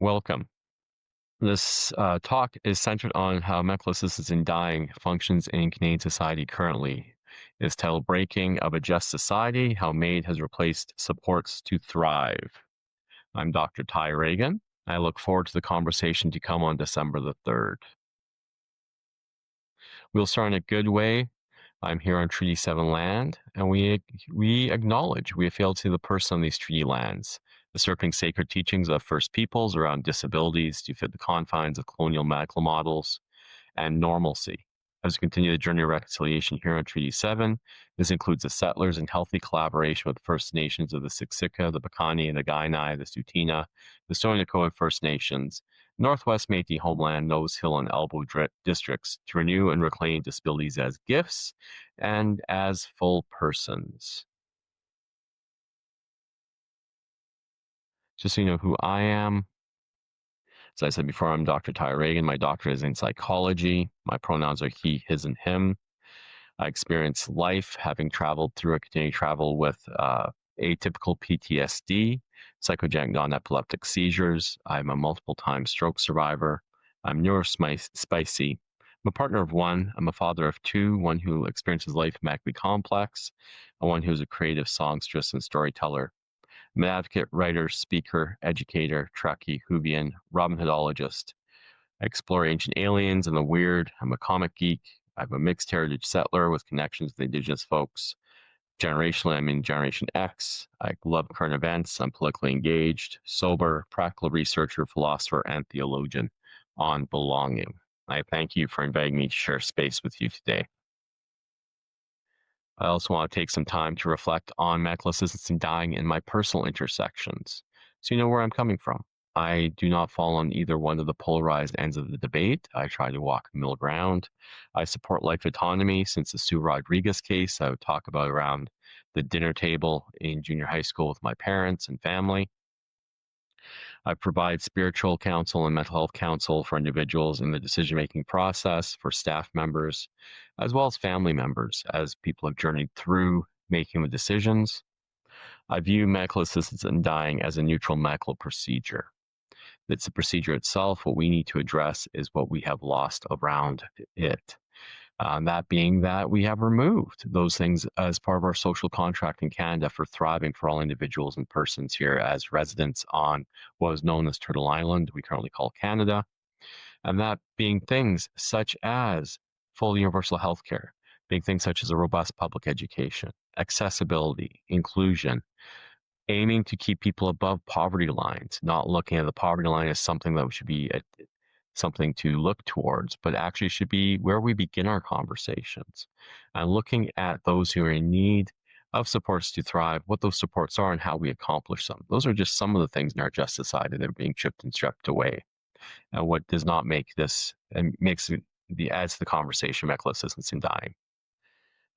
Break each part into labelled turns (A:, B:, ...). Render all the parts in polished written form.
A: Welcome. This talk is centered on how medical assistance in dying functions in Canadian society currently. It's titled Breaking of a Just Society, How MAiD has Replaced Supports to Thrive. I'm Dr. Ty Ragan. I look forward to the conversation to come on December the 3rd. We'll start in a good way. I'm here on Treaty 7 land, and we acknowledge we have failed to see the person on these treaty lands, usurping sacred teachings of First Peoples around disabilities to fit the confines of colonial medical models and normalcy. As we continue the journey of reconciliation here on Treaty 7, this includes the settlers in healthy collaboration with First Nations of the Siksika, the Piikani, the Kainai, the Tsuut'ina, the Stoney Nakoa First Nations, Northwest Métis Homeland, Nose Hill, and Elbow districts to renew and reclaim disabilities as gifts and as full persons. Just so you know who I am, as I said before, I'm Dr. Ty Ragan. My doctorate is in psychology. My pronouns are he, his, and him. I experienced life having traveled through a continuing travel with atypical PTSD, psychogenic non-epileptic seizures. I'm a multiple-time stroke survivor. I'm neurospicy. I'm a partner of one. I'm a father of two, one who experiences life medically complex, and one who's a creative songstress and storyteller. I'm an advocate, writer, speaker, educator, Trekkie, Whovian, Robin Hoodologist. I explore ancient aliens and the weird. I'm a comic geek. I'm a mixed heritage settler with connections with Indigenous folks. Generationally, I'm in Generation X. I love current events. I'm politically engaged, sober, practical researcher, philosopher, and theologian on belonging. I thank you for inviting me to share space with you today. I also want to take some time to reflect on medical assistance in dying in my personal intersections, so you know where I'm coming from. I do not fall on either one of the polarized ends of the debate. I try to walk middle ground. I support life autonomy. Since the Sue Rodriguez case, I would talk about around the dinner table in junior high school with my parents and family. I provide spiritual counsel and mental health counsel for individuals in the decision-making process, for staff members, as well as family members as people have journeyed through making the decisions. I view medical assistance in dying as a neutral medical procedure. It's the procedure itself. What we need to address is what we have lost around it. That being that we have removed those things as part of our social contract in Canada for thriving for all individuals and persons here as residents on what is known as Turtle Island, we currently call Canada. And that being things such as full universal health care, being things such as a robust public education, accessibility, inclusion, aiming to keep people above poverty lines, not looking at the poverty line as something that should be something to look towards, but actually should be where we begin our conversations and looking at those who are in need of supports to thrive, what those supports are and how we accomplish them. Those are just some of the things in our just society that are being chipped and stripped away. And what does not make this and makes it adds to the conversation medical assistance in dying.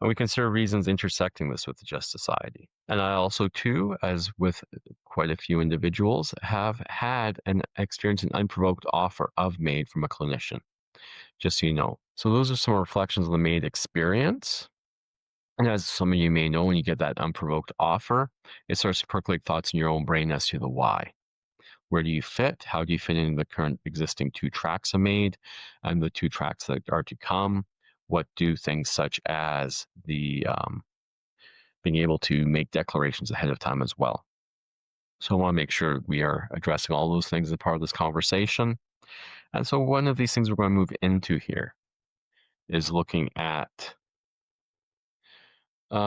A: And we consider reasons intersecting this with the just society. And I also, too, as with quite a few individuals, have had an experience an unprovoked offer of MAiD from a clinician, just so you know. So those are some reflections on the MAiD experience. And as some of you may know, when you get that unprovoked offer, it starts to percolate thoughts in your own brain as to the why. Where do you fit? How do you fit in the current existing 2 tracks of MAiD and the 2 tracks that are to come? What do things such as the being able to make declarations ahead of time as well? So I want to make sure we are addressing all those things as part of this conversation. And so one of these things we're going to move into here is looking at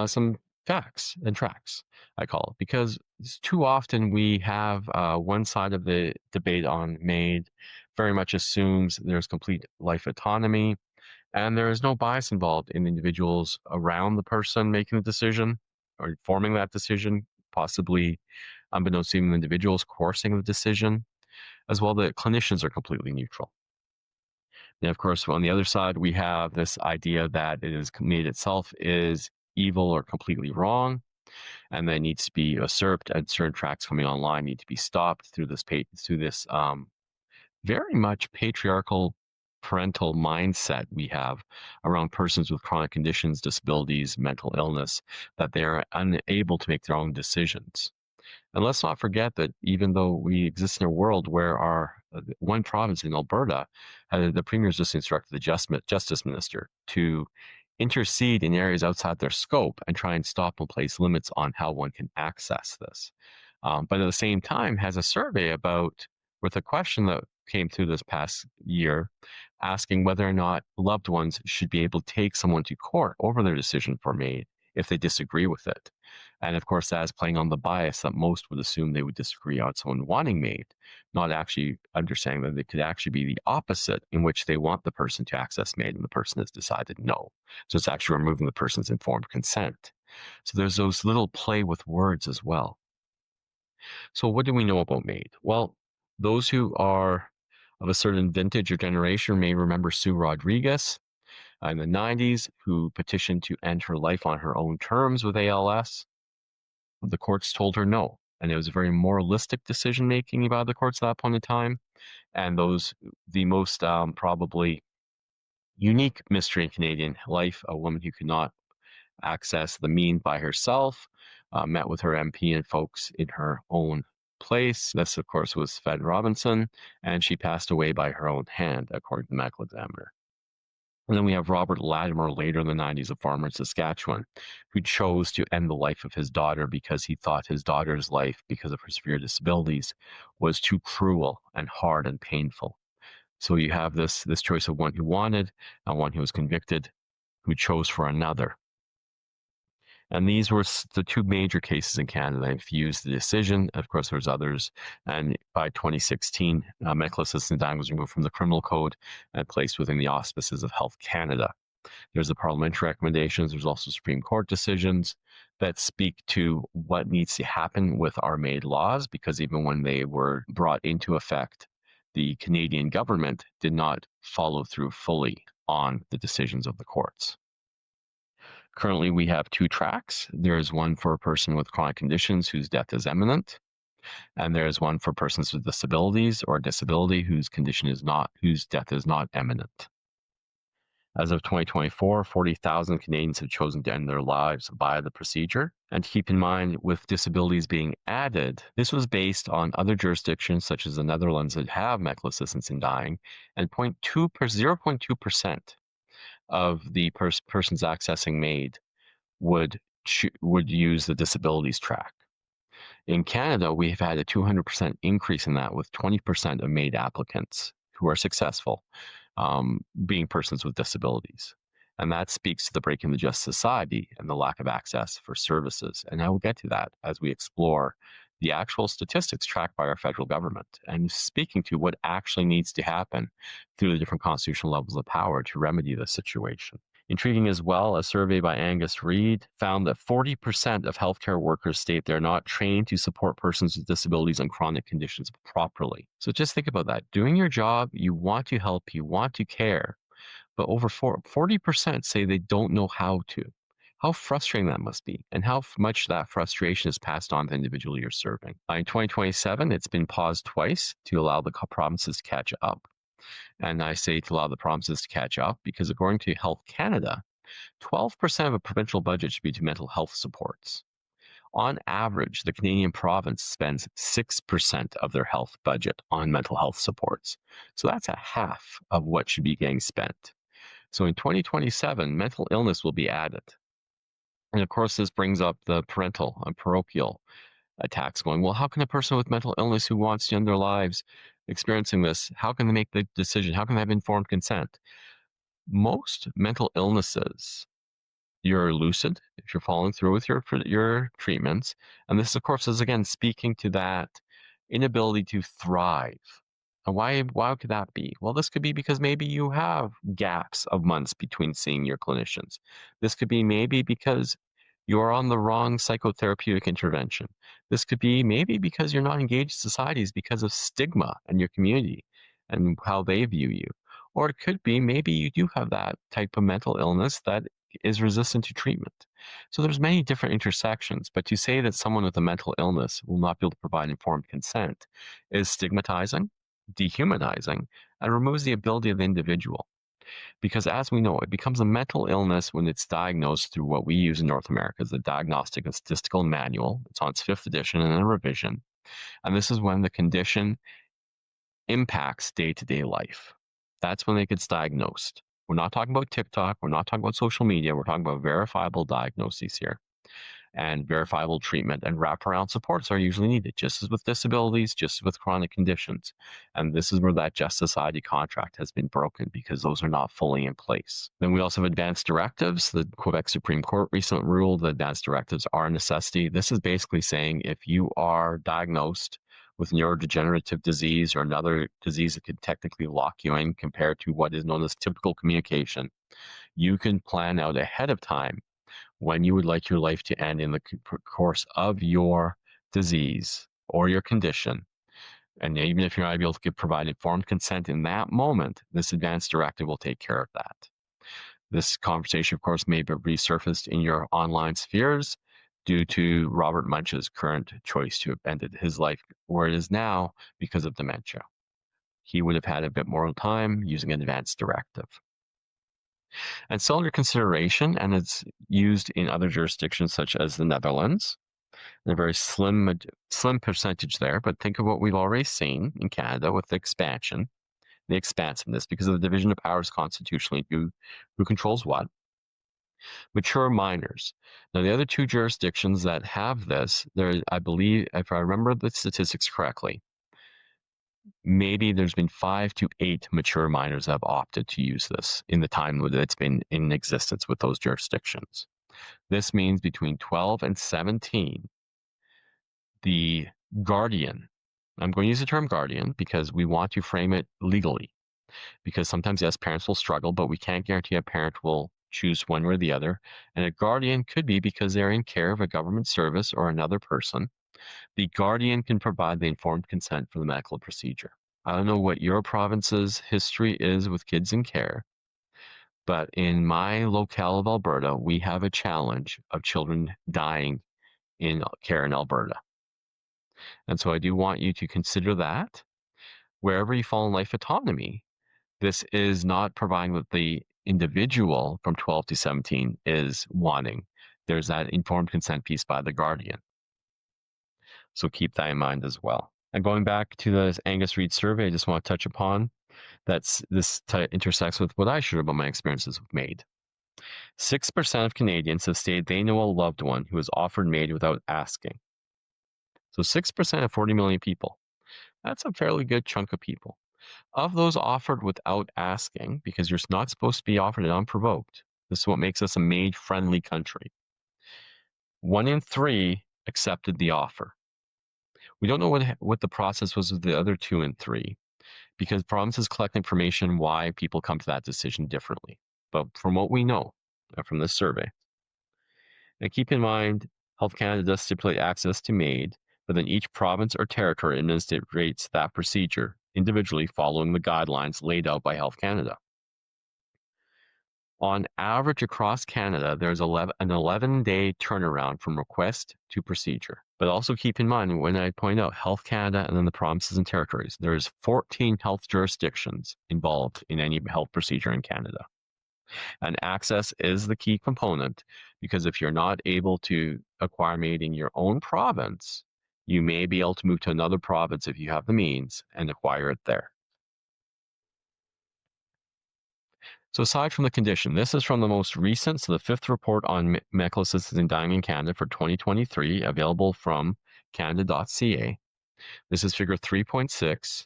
A: some facts and tracks, I call it, because too often we have one side of the debate on MAiD very much assumes there's complete life autonomy and there is no bias involved in individuals around the person making the decision or forming that decision, possibly unbeknownst to even individuals coursing the decision, as well that clinicians are completely neutral. And of course, on the other side, we have this idea that it is MAiD itself is evil or completely wrong, and that needs to be usurped, and certain tracks coming online need to be stopped through this very much patriarchal parental mindset we have around persons with chronic conditions, disabilities, mental illness, that they are unable to make their own decisions. And let's not forget that even though we exist in a world where our one province in Alberta, the premier's just instructed the justice minister to intercede in areas outside their scope and try and stop and place limits on how one can access this. But at the same time, has a survey about with a question that came through this past year, asking whether or not loved ones should be able to take someone to court over their decision for MAiD if they disagree with it. And of course, that is playing on the bias that most would assume they would disagree on someone wanting MAiD, not actually understanding that it could actually be the opposite, in which they want the person to access MAiD and the person has decided no. So it's actually removing the person's informed consent. So there's those little play with words as well. So what do we know about MAiD? Well, those who are of a certain vintage or generation may remember Sue Rodriguez in the 90s, who petitioned to end her life on her own terms with ALS. The courts told her no, and it was a very moralistic decision making by the courts at that point in time. And the most probably unique mystery in Canadian life, a woman who could not access the mean by herself, met with her MP and folks in her own place. This, of course, was Fed Robinson, and she passed away by her own hand, according to the medical examiner. And then we have Robert Latimer later in the 90s, a farmer in Saskatchewan, who chose to end the life of his daughter because he thought his daughter's life, because of her severe disabilities, was too cruel and hard and painful. So you have this choice of one who wanted and one who was convicted, who chose for another. And these were the two major cases in Canada. If you use the decision, of course, there's others. And by 2016, medical assisted dying was removed from the criminal code and placed within the auspices of Health Canada. There's the parliamentary recommendations. There's also Supreme Court decisions that speak to what needs to happen with our MAiD laws, because even when they were brought into effect, the Canadian government did not follow through fully on the decisions of the courts. Currently, we have two tracks. There is one for a person with chronic conditions whose death is imminent, and there is one for persons with disabilities or disability whose death is not imminent. As of 2024, 40,000 Canadians have chosen to end their lives via the procedure. And keep in mind, with disabilities being added, this was based on other jurisdictions such as the Netherlands that have medical assistance in dying, and 0.2% of the persons accessing MAiD would use the disabilities track. In Canada, we have had a 200% increase in that, with 20% of MAiD applicants who are successful being persons with disabilities. And that speaks to the break in the just society and the lack of access for services. And I will get to that as we explore the actual statistics tracked by our federal government and speaking to what actually needs to happen through the different constitutional levels of power to remedy the situation. Intriguing as well, a survey by Angus Reid found that 40% of healthcare workers state they're not trained to support persons with disabilities and chronic conditions properly. So just think about that. Doing your job, you want to help, you want to care, but over 40% say they don't know how to. How frustrating that must be, and how much that frustration is passed on to the individual you're serving. In 2027, it's been paused twice to allow the provinces to catch up. And I say to allow the provinces to catch up because, according to Health Canada, 12% of a provincial budget should be to mental health supports. On average, the Canadian province spends 6% of their health budget on mental health supports. So that's a half of what should be getting spent. So in 2027, mental illness will be added. And of course, this brings up the parental and parochial attacks going, well, how can a person with mental illness who wants to end their lives experiencing this, how can they make the decision? How can they have informed consent? Most mental illnesses, you're lucid if you're following through with your treatments. And this, of course, is again speaking to that inability to thrive. And why could that be? Well, this could be because maybe you have gaps of months between seeing your clinicians. This could be maybe because you're on the wrong psychotherapeutic intervention. This could be maybe because you're not engaged in societies because of stigma in your community and how they view you. Or it could be maybe you do have that type of mental illness that is resistant to treatment. So there's many different intersections, but to say that someone with a mental illness will not be able to provide informed consent is stigmatizing, dehumanizing, and removes the ability of the individual. Because as we know, it becomes a mental illness when it's diagnosed through what we use in North America as the Diagnostic and Statistical Manual. It's on its 5th edition and in a revision. And this is when the condition impacts day-to-day life. That's when it gets diagnosed. We're not talking about TikTok. We're not talking about social media. We're talking about verifiable diagnoses here and verifiable treatment, and wraparound supports are usually needed, just as with disabilities, just as with chronic conditions. And this is where that Just Society contract has been broken, because those are not fully in place. Then we also have advanced directives. The Quebec Supreme Court recently ruled that advanced directives are a necessity. This is basically saying if you are diagnosed with neurodegenerative disease or another disease that could technically lock you in compared to what is known as typical communication, you can plan out ahead of time when you would like your life to end in the course of your disease or your condition. And even if you're not able to provide informed consent in that moment, this advanced directive will take care of that. This conversation, of course, may be resurfaced in your online spheres due to Robert Munch's current choice to have ended his life where it is now because of dementia. He would have had a bit more time using an advanced directive. And still under consideration, and it's used in other jurisdictions such as the Netherlands. And a very slim percentage there, but think of what we've already seen in Canada with the expansion, the expansiveness, because of the division of powers constitutionally, who controls what? Mature minors. Now, the other two jurisdictions that have this, there, I believe, if I remember the statistics correctly, maybe there's been 5 to 8 mature minors that have opted to use this in the time that it's been in existence with those jurisdictions. This means between 12 and 17, the guardian, I'm going to use the term guardian because we want to frame it legally, because sometimes, yes, parents will struggle, but we can't guarantee a parent will choose one or the other. And a guardian could be because they're in care of a government service or another person. The guardian can provide the informed consent for the medical procedure. I don't know what your province's history is with kids in care, but in my locale of Alberta, we have a challenge of children dying in care in Alberta. And so I do want you to consider that. Wherever you fall in life autonomy, this is not providing what the individual from 12 to 17 is wanting. There's that informed consent piece by the guardian. So keep that in mind as well. And going back to the Angus Reid survey, I just want to touch upon that this intersects with what I shared about my experiences with MAiD. 6% of Canadians have stated they know a loved one who was offered MAiD without asking. So 6% of 40 million people. That's a fairly good chunk of people. Of those offered without asking, because you're not supposed to be offered it unprovoked, this is what makes us a MAiD-friendly country. 1 in 3 accepted the offer. We don't know what the process was with the other 2 in 3, because provinces collect information why people come to that decision differently. But from what we know from this survey, and keep in mind, Health Canada does stipulate access to MAiD, but then each province or territory administrates that procedure individually following the guidelines laid out by Health Canada. On average across Canada, there's an 11-day turnaround from request to procedure. But also keep in mind, when I point out Health Canada and then the provinces and territories, there's 14 health jurisdictions involved in any health procedure in Canada. And access is the key component, because if you're not able to acquire MAiD in your own province, you may be able to move to another province if you have the means and acquire it there. So aside from the condition, this is from the most recent, so the 5th report on medical assistance in dying in Canada for 2023, available from canada.ca. This is figure 3.6,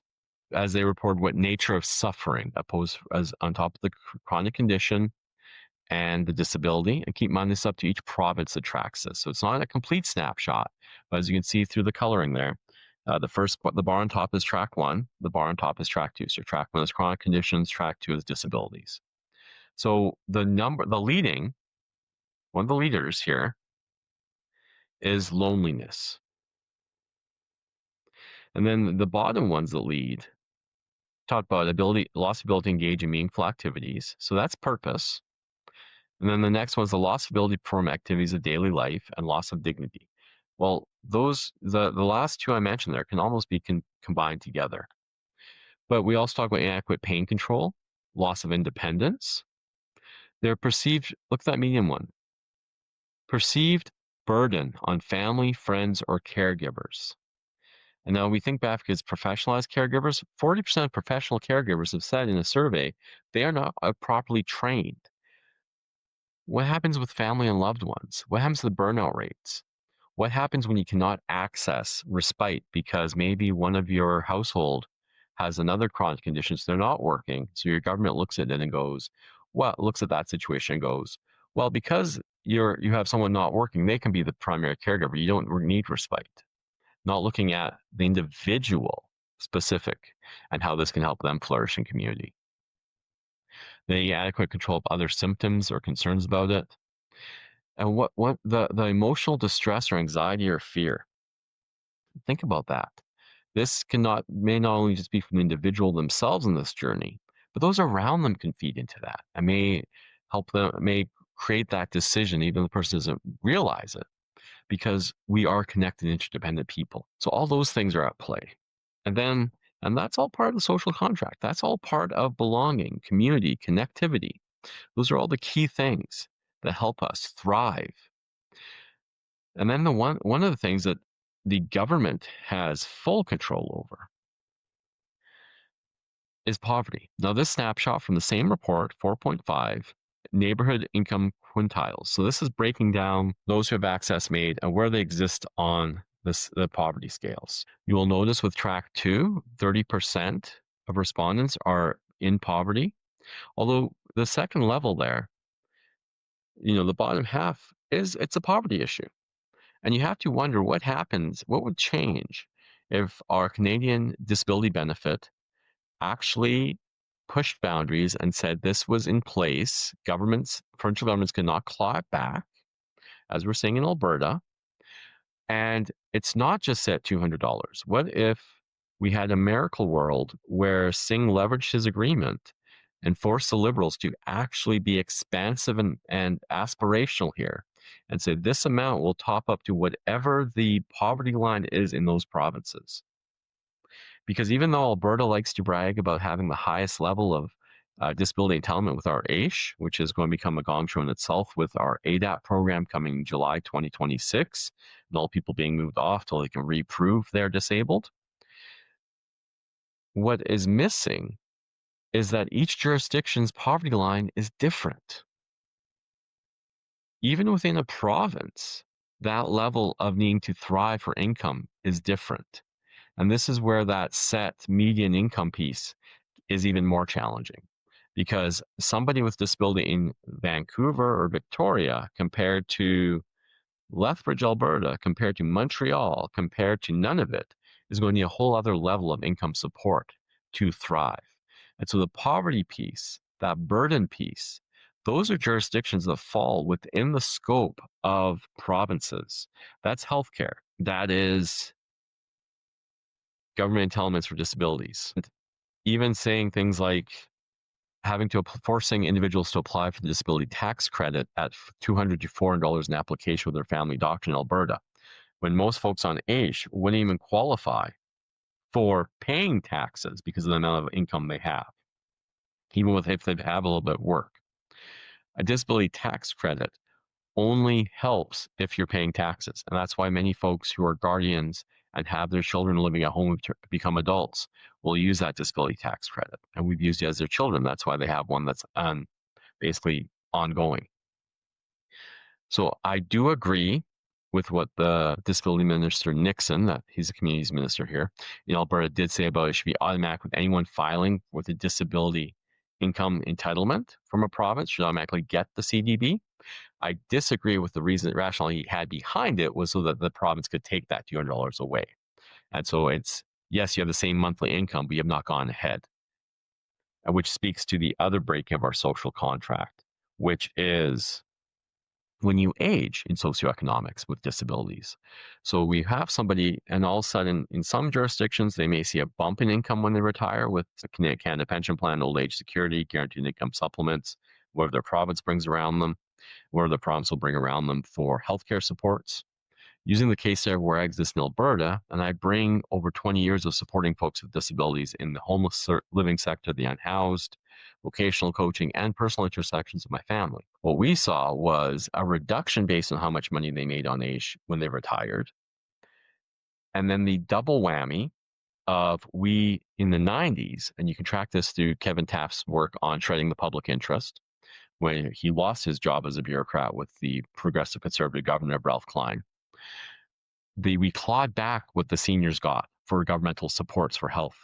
A: as they report what nature of suffering, opposed as on top of the chronic condition and the disability. And keep in mind, this is up to each province that tracks this. So it's not a complete snapshot, but as you can see through the coloring there, the bar on top is track 1, the bar on top is track 2. So track 1 is chronic conditions, track 2 is disabilities. So one of the leaders here is loneliness. And then the bottom ones that lead talk about loss of ability to engage in meaningful activities. So that's purpose. And then the next one is the loss of ability to perform activities of daily life and loss of dignity. Well, the last 2 I mentioned there can almost be combined together. But we also talk about inadequate pain control loss of independence. Their perceived, look at that medium one, perceived burden on family, friends, or caregivers. And now we think back because professionalized caregivers, 40% of professional caregivers have said in a survey they are not properly trained. What happens with family and loved ones? What happens to the burnout rates? What happens when you cannot access respite because maybe one of your household has another chronic condition, so they're not working. So your government looks at it and goes, well, looks at that situation and goes, well, because you have someone not working, they can be the primary caregiver. You don't need respite. Not looking at the individual specific and how this can help them flourish in community. The adequate control of other symptoms or concerns about it. And what the emotional distress or anxiety or fear. Think about that. This may not only just be from the individual themselves in this journey, but those around them can feed into that and may help them, may create that decision, even if the person doesn't realize it, because we are connected, interdependent people. So all those things are at play. And that's all part of the social contract. That's all part of belonging, community, connectivity. Those are all the key things that help us thrive. And then one of the things that the government has full control over is poverty. Now, this snapshot from the same report, 4.5, neighborhood income quintiles. So this is breaking down those who have access MAiD and where they exist on the poverty scales. You will notice with track 2, 30% of respondents are in poverty. Although the second level there, the bottom half it's a poverty issue. And you have to wonder what happens, what would change if our Canadian disability benefit actually pushed boundaries and said this was in place. Provincial governments cannot claw it back, as we're seeing in Alberta. And it's not just set $200. What if we had a miracle world where Singh leveraged his agreement and forced the Liberals to actually be expansive and aspirational here and say this amount will top up to whatever the poverty line is in those provinces? Because even though Alberta likes to brag about having the highest level of disability entitlement with our AISH, which is going to become a gong show in itself with our ADAP program coming July 2026, and all people being moved off till they can reprove they're disabled. What is missing is that each jurisdiction's poverty line is different. Even within a province, that level of needing to thrive for income is different. And this is where that set median income piece is even more challenging, because somebody with disability in Vancouver or Victoria compared to Lethbridge, Alberta, compared to Montreal, compared to Nunavut, is going to need a whole other level of income support to thrive. And so the poverty piece, that burden piece, those are jurisdictions that fall within the scope of provinces. That's healthcare. That is government entitlements for disabilities. Even saying things like forcing individuals to apply for the disability tax credit at $200 to $400 an application with their family doctor in Alberta, when most folks on AISH wouldn't even qualify for paying taxes because of the amount of income they have, even if they have a little bit of work. A disability tax credit only helps if you're paying taxes. And that's why many folks who are guardians and have their children living at home to become adults will use that disability tax credit. And we've used it as their children. That's why they have one that's basically ongoing. So I do agree with what the disability minister Nixon, that he's a communities minister here in Alberta, did say about it should be automatic with anyone filing with a disability income entitlement from a province should automatically get the CDB. I disagree with the rationale he had behind it was so that the province could take that $200 away. And so it's, yes, you have the same monthly income, but you have not gone ahead, which speaks to the other breaking of our social contract, which is when you age in socioeconomics with disabilities. So we have somebody, and all of a sudden, in some jurisdictions, they may see a bump in income when they retire with the Canada Pension Plan, old age security, guaranteed income supplements, whatever their province brings around them, whatever the province will bring around them for healthcare supports. Using the case there where I exist in Alberta, and I bring over 20 years of supporting folks with disabilities in the homeless living sector, the unhoused, vocational coaching, and personal intersections of my family. What we saw was a reduction based on how much money they made on age when they retired. And then the double whammy of we in the 90s, and you can track this through Kevin Taft's work on shredding the public interest, when he lost his job as a bureaucrat with the progressive conservative governor of Ralph Klein. We clawed back what the seniors got for governmental supports for health.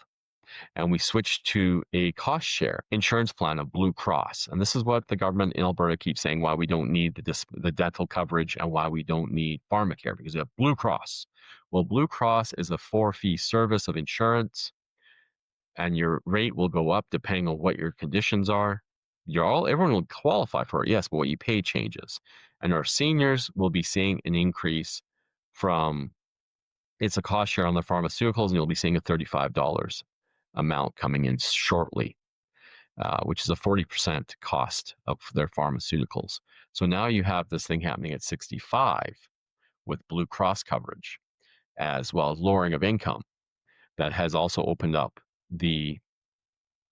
A: And we switched to a cost share insurance plan of Blue Cross. And this is what the government in Alberta keeps saying, why we don't need the dental coverage and why we don't need pharmacare, because we have Blue Cross. Well, Blue Cross is a 4-fee service of insurance, and your rate will go up depending on what your conditions are. Everyone will qualify for it, yes, but what you pay changes. And our seniors will be seeing an increase from, it's a cost share on the pharmaceuticals, and you'll be seeing a $35 amount coming in shortly, which is a 40% cost of their pharmaceuticals. So now you have this thing happening at 65 with Blue Cross coverage, as well as lowering of income. That has also opened up the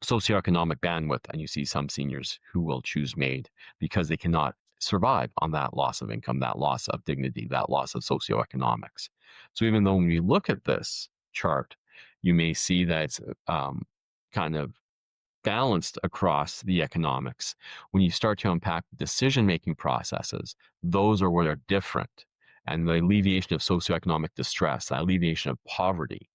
A: socioeconomic bandwidth, and you see some seniors who will choose MAiD because they cannot survive on that loss of income, that loss of dignity, that loss of socioeconomics. So even though when you look at this chart, you may see that it's kind of balanced across the economics. When you start to unpack decision-making processes, those are where they're different. And the alleviation of socioeconomic distress, the alleviation of poverty,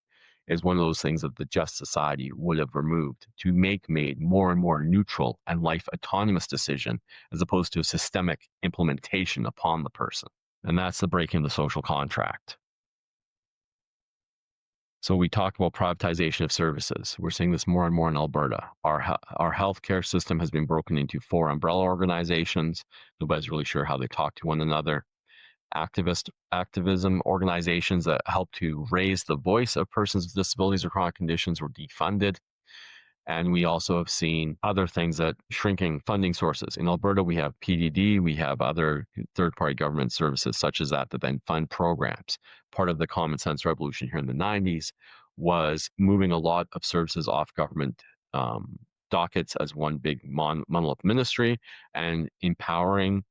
A: is one of those things that the Just Society would have removed to make MAiD more and more neutral and life autonomous decision, as opposed to a systemic implementation upon the person. And that's the breaking of the social contract. So we talked about privatization of services. We're seeing this more and more in Alberta. Our healthcare system has been broken into 4 umbrella organizations. Nobody's really sure how they talk to one another. Activism organizations that help to raise the voice of persons with disabilities or chronic conditions were defunded. And we also have seen other things that shrinking funding sources. In Alberta, we have PDD, we have other third-party government services such as that then fund programs. Part of the common sense revolution here in the 90s was moving a lot of services off government dockets as one big monolith ministry, and empowering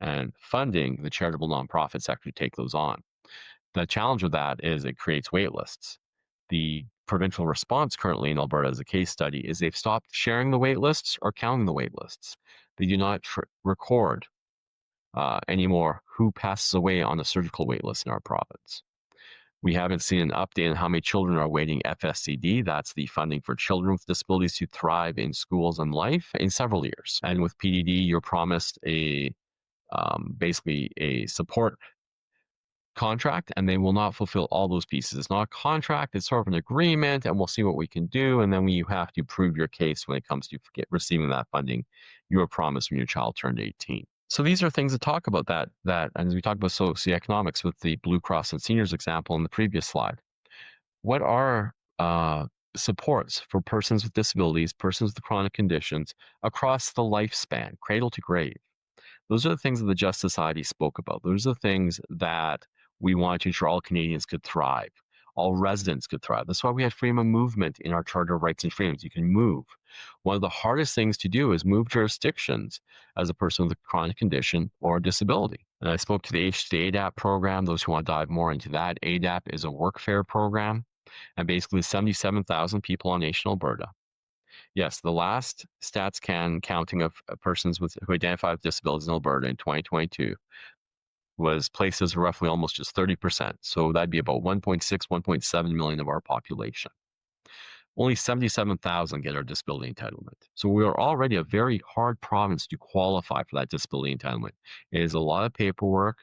A: and funding the charitable nonprofit sector to take those on. The challenge with that is it creates wait lists. The provincial response currently in Alberta as a case study is they've stopped sharing the wait lists or counting the wait lists. They do not record anymore who passes away on a surgical wait list in our province. We haven't seen an update on how many children are awaiting FSCD. That's the funding for children with disabilities to thrive in schools and life in several years. And with PDD, you're promised basically a support contract, and they will not fulfill all those pieces. It's not a contract, it's sort of an agreement, and we'll see what we can do. And then you have to prove your case when it comes to receiving that funding you were promised when your child turned 18. So these are things that talk about that, and as we talked about socioeconomics with the Blue Cross and Seniors example in the previous slide. What are supports for persons with disabilities, persons with chronic conditions across the lifespan, cradle to grave? Those are the things that the Just Society spoke about. Those are the things that we want to ensure all Canadians could thrive, all residents could thrive. That's why we have freedom of movement in our Charter of Rights and Freedoms. You can move. One of the hardest things to do is move jurisdictions as a person with a chronic condition or a disability. And I spoke to the ADAP program. Those who want to dive more into that, ADAP is a workfare program, and basically 77,000 people on nation Alberta. Yes, the last StatsCan counting of persons who identify with disabilities in Alberta in 2022 was placed as roughly almost just 30%. So that'd be about 1.6, 1.7 million of our population. Only 77,000 get our disability entitlement. So we are already a very hard province to qualify for that disability entitlement. It is a lot of paperwork,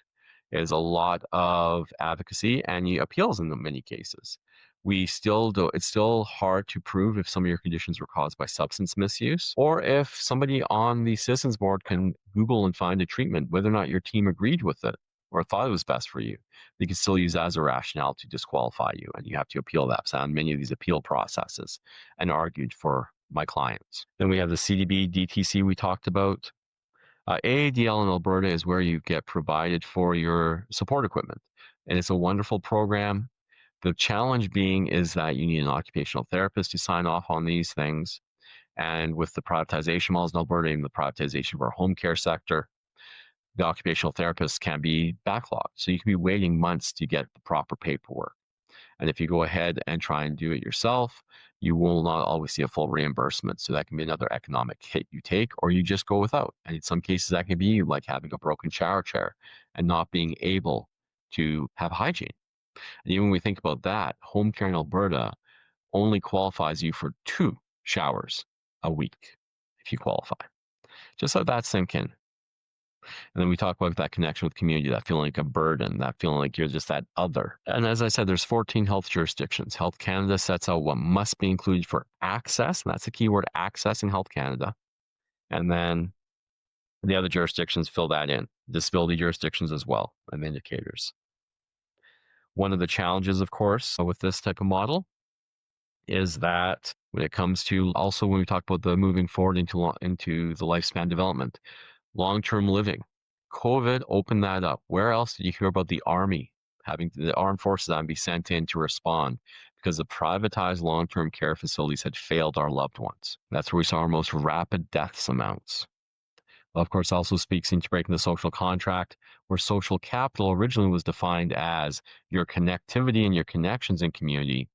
A: it is a lot of advocacy, and appeals in many cases. It's still hard to prove if some of your conditions were caused by substance misuse, or if somebody on the Citizens Board can Google and find a treatment, whether or not your team agreed with it or thought it was best for you. They can still use that as a rationale to disqualify you, and you have to appeal that. So on many of these appeal processes and argued for my clients. Then we have the CDB, DTC we talked about. AADL in Alberta is where you get provided for your support equipment, and it's a wonderful program. The challenge being is that you need an occupational therapist to sign off on these things, And with the privatization models in Alberta and the privatization of our home care sector, the occupational therapists can be backlogged. So you can be waiting months to get the proper paperwork. And if you go ahead and try and do it yourself, you will not always see a full reimbursement. So that can be another economic hit you take, or you just go without. And in some cases, that can be like having a broken shower chair and not being able to have hygiene. And even when we think about that, home care in Alberta only qualifies you for 2 showers a week if you qualify. Just let that sink in. And then we talk about that connection with community, that feeling like a burden, that feeling like you're just that other. And as I said, there's 14 health jurisdictions. Health Canada sets out what must be included for access, and that's the key word, access in Health Canada. And then the other jurisdictions fill that in, disability jurisdictions as well, and indicators. One of the challenges, of course, with this type of model is that when it comes to also when we talk about the moving forward into the lifespan development, long-term living, COVID opened that up. Where else did you hear about the Army having the armed forces be sent in to respond because the privatized long-term care facilities had failed our loved ones? That's where we saw our most rapid deaths amounts. Well, of course, also speaks into breaking the social contract, where social capital originally was defined as your connectivity and your connections in community.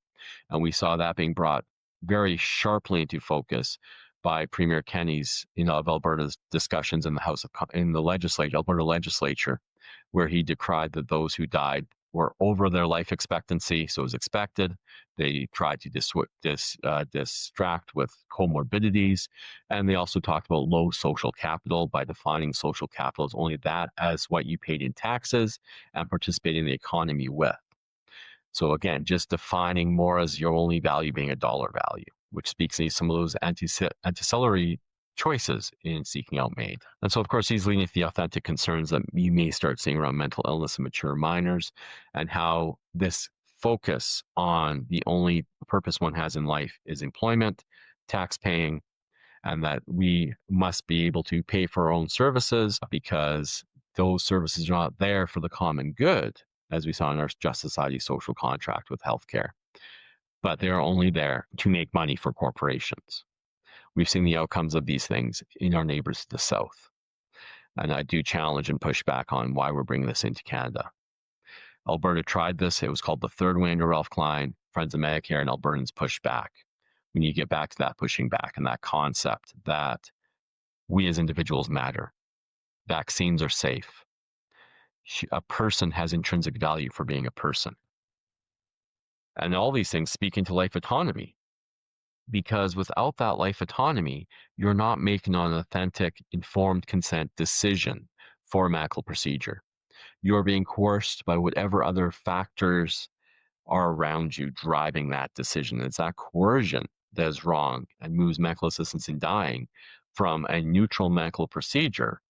A: And we saw that being brought very sharply into focus by Premier Kenney's, of Alberta's discussions in the Alberta legislature, where he decried that those who died were over their life expectancy, so it was expected. They tried to distract with comorbidities, and they also talked about low social capital by defining social capital as only that as what you paid in taxes and participate in the economy with. So again, just defining more as your only value being a dollar value, which speaks to some of those ancillary choices in seeking out MAiD. And so, of course, these leading to the authentic concerns that you may start seeing around mental illness in mature minors and how this focus on the only purpose one has in life is employment, tax paying, and that we must be able to pay for our own services because those services are not there for the common good, as we saw in our Just Society social contract with healthcare, but they are only there to make money for corporations. We've seen the outcomes of these things in our neighbors to the south. And I do challenge and push back on why we're bringing this into Canada. Alberta tried this. It was called the third way under Ralph Klein. Friends of Medicare and Albertans pushed back. We need to get back to that pushing back and that concept that we as individuals matter. Vaccines are safe. A person has intrinsic value for being a person. And all these things speak into life autonomy, because without that life autonomy, you're not making an authentic, informed consent decision for a medical procedure. You're being coerced by whatever other factors are around you driving that decision. It's that coercion that is wrong and moves medical assistance in dying from a neutral medical procedure,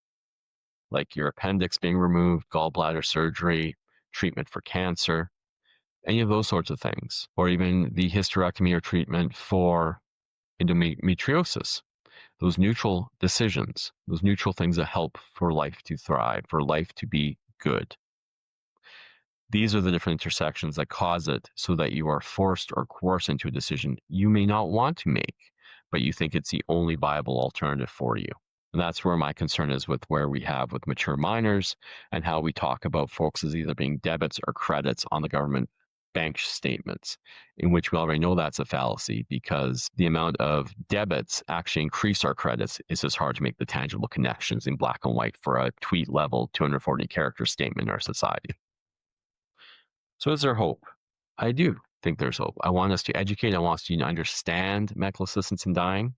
A: like your appendix being removed, gallbladder surgery, treatment for cancer, any of those sorts of things, or even the hysterectomy or treatment for endometriosis. Those neutral decisions, those neutral things that help for life to thrive, for life to be good. These are the different intersections that cause it so that you are forced or coerced into a decision you may not want to make, but you think it's the only viable alternative for you. And that's where my concern is with where we have with mature minors and how we talk about folks as either being debits or credits on the government bank statements, in which we already know that's a fallacy because the amount of debits actually increase our credits. It's just hard to make the tangible connections in black and white for a tweet level 240 character statement in our society. So is there hope? I do think there's hope. I want us to educate. I want us to understand medical assistance in dying.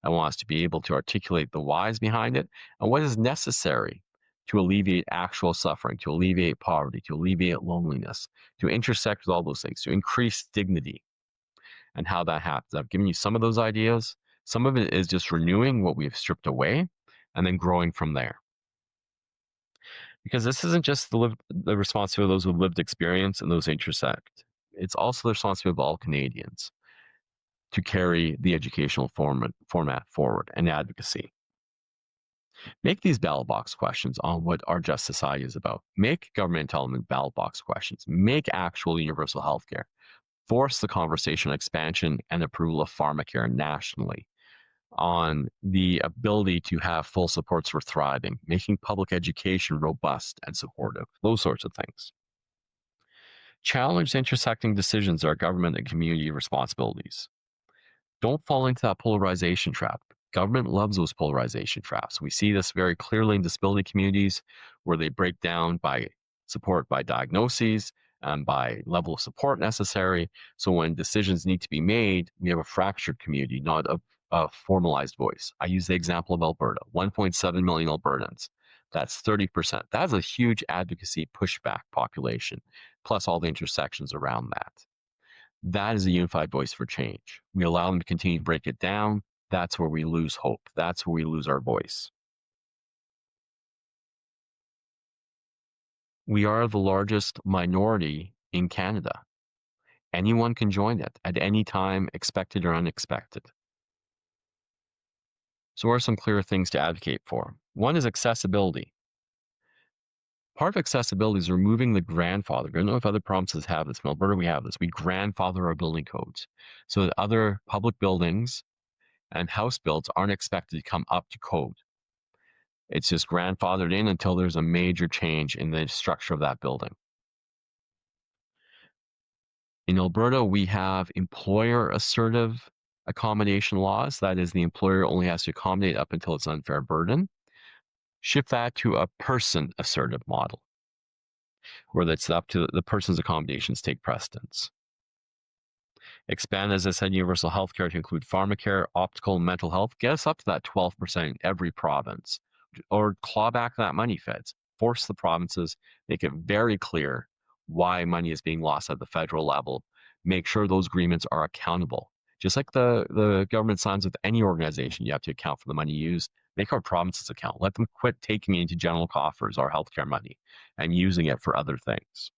A: I want us to be able to articulate the whys behind it and what is necessary to alleviate actual suffering, to alleviate poverty, to alleviate loneliness, to intersect with all those things, to increase dignity, and how that happens. I've given you some of those ideas. Some of it is just renewing what we've stripped away and then growing from there. Because this isn't just the responsibility of those with lived experience and those intersect. It's also the responsibility of all Canadians to carry the educational format forward and advocacy. Make these ballot box questions on what our just society is about. Make government entitlement ballot box questions. Make actual universal health care. Force the conversation on expansion and approval of pharmacare nationally. on the ability to have full supports for thriving, making public education robust and supportive, those sorts of things. Challenge intersecting decisions are government and community responsibilities. Don't fall into that polarization trap. Government loves those polarization traps. We see this very clearly in disability communities where they break down by support by diagnoses and by level of support necessary. So when decisions need to be made, we have a fractured community, not a formalized voice. I use the example of Alberta, 1.7 million Albertans. That's 30%. That's a huge advocacy pushback population, plus all the intersections around that. That is a unified voice for change. We allow them to continue to break it down. That's where we lose hope. That's where we lose our voice. We are the largest minority in Canada. Anyone can join it at any time, expected or unexpected. So what are some clear things to advocate for? One is accessibility. Part of accessibility is removing the grandfather. I don't know if other provinces have this. In Alberta, we have this. We grandfather our building codes so that other public buildings and house builds aren't expected to come up to code. It's just grandfathered in until there's a major change in the structure of that building. In Alberta, we have employer assertive accommodation laws. That is, the employer only has to accommodate up until it's unfair burden. Shift that to a person assertive model, where it's up to the person's accommodations take precedence. Expand, as I said, universal health care to include pharmacare, optical, and mental health. Get us up to that 12% in every province. Or claw back that money, feds. Force the provinces, make it very clear why money is being lost at the federal level. Make sure those agreements are accountable. Just like the government signs with any organization, you have to account for the money used. Make our provinces account. Let them quit taking into general coffers our healthcare money and using it for other things.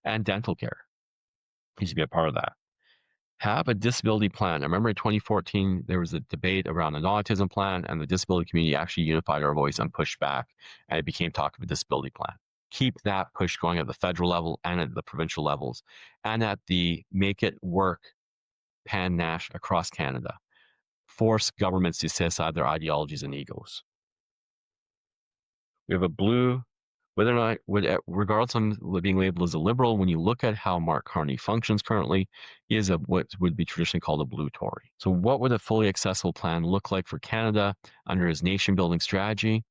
A: And dental care needs to be a part of that. Have a disability plan. I remember in 2014, there was a debate around an autism plan, and the disability community actually unified our voice and pushed back, and it became talk of a disability plan. Keep that push going at the federal level and at the provincial levels, and at the make it work pan-nash across Canada. Force governments to set aside their ideologies and egos. We have a blue, whether or not, regardless of being labeled as a liberal, when you look at how Mark Carney functions currently, he is what would be traditionally called a blue Tory. So what would a fully accessible plan look like for Canada under his nation-building strategy?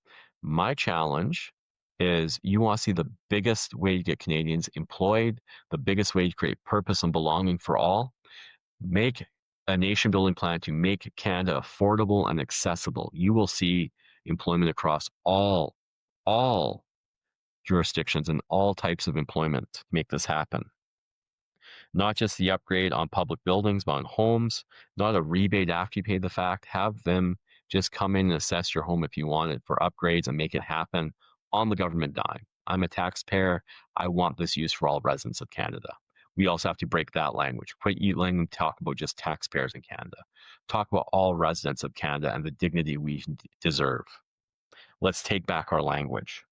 A: My challenge is you want to see the biggest way to get Canadians employed, the biggest way to create purpose and belonging for all. Make a nation-building plan to make Canada affordable and accessible. You will see employment across all jurisdictions and all types of employment to make this happen. Not just the upgrade on public buildings, but on homes, not a rebate after you pay the fact. Have them just come in and assess your home if you want it for upgrades and make it happen on the government dime. I'm a taxpayer. I want this used for all residents of Canada. We also have to break that language. Quit letting them talk about just taxpayers in Canada. Talk about all residents of Canada and the dignity we deserve. Let's take back our language.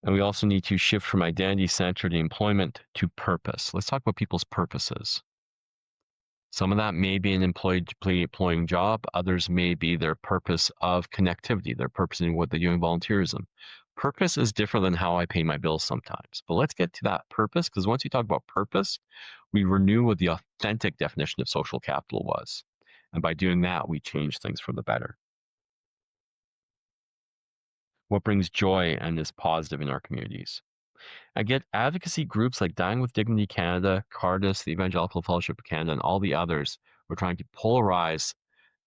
A: And we also need to shift from identity-centered employment to purpose. Let's talk about people's purposes. Some of that may be an employing job. Others may be their purpose of connectivity, their purpose in what they're doing volunteerism. Purpose is different than how I pay my bills sometimes. But let's get to that purpose, because once you talk about purpose, we renew what the authentic definition of social capital was. And by doing that, we change things for the better. What brings joy and is positive in our communities? I get advocacy groups like Dying with Dignity Canada, Cardis, the Evangelical Fellowship of Canada, and all the others who are trying to polarize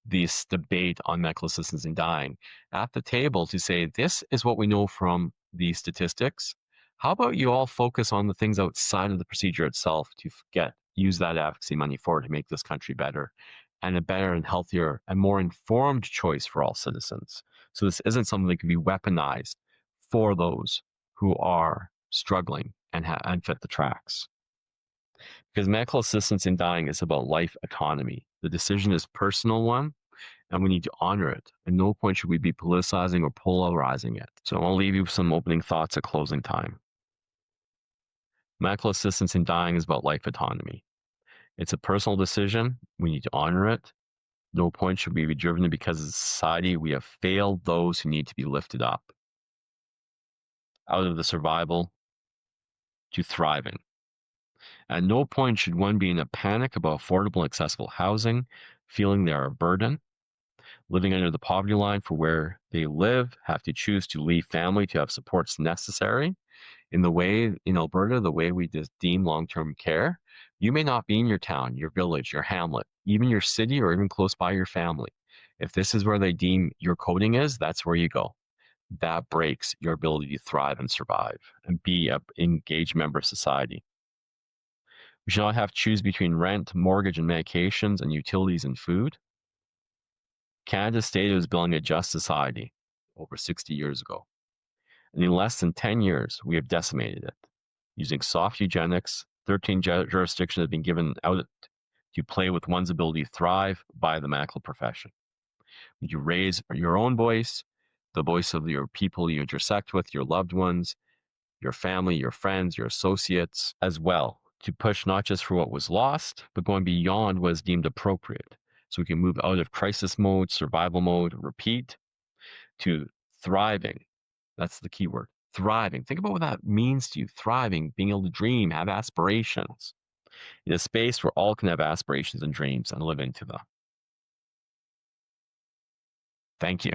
A: this debate on medical assistance in dying at the table to say, this is what we know from the statistics. How about you all focus on the things outside of the procedure itself to use that advocacy money forward to make this country better and a better and healthier and more informed choice for all citizens. So this isn't something that can be weaponized for those who are struggling and fit the tracks. Because medical assistance in dying is about life autonomy. The decision is a personal one, and we need to honor it. At no point should we be politicizing or polarizing it. So I'll leave you with some opening thoughts at closing time. Medical assistance in dying is about life autonomy. It's a personal decision. We need to honor it. No point should we be driven because as a society we have failed those who need to be lifted up out of the survival to thriving. At no point should one be in a panic about affordable and accessible housing, feeling they are a burden, living under the poverty line for where they live, have to choose to leave family to have supports necessary. In the way in Alberta, the way we deem long-term care, you may not be in your town, your village, your hamlet, even your city, or even close by your family. If this is where they deem your coding is, that's where you go. That breaks your ability to thrive and survive and be an engaged member of society. We should not have to choose between rent, mortgage, and medications, and utilities and food. Canada stated it was building a just society over 60 years ago. And in less than 10 years, we have decimated it. Using soft eugenics, 13 jurisdictions have been given out to play with one's ability to thrive by the medical profession. You raise your own voice, the voice of your people you intersect with, your loved ones, your family, your friends, your associates as well, to push not just for what was lost, but going beyond what is deemed appropriate. So we can move out of crisis mode, survival mode, repeat, to thriving. That's the key word. Thriving. Think about what that means to you. Thriving, being able to dream, have aspirations in a space where all can have aspirations and dreams and live into them. Thank you.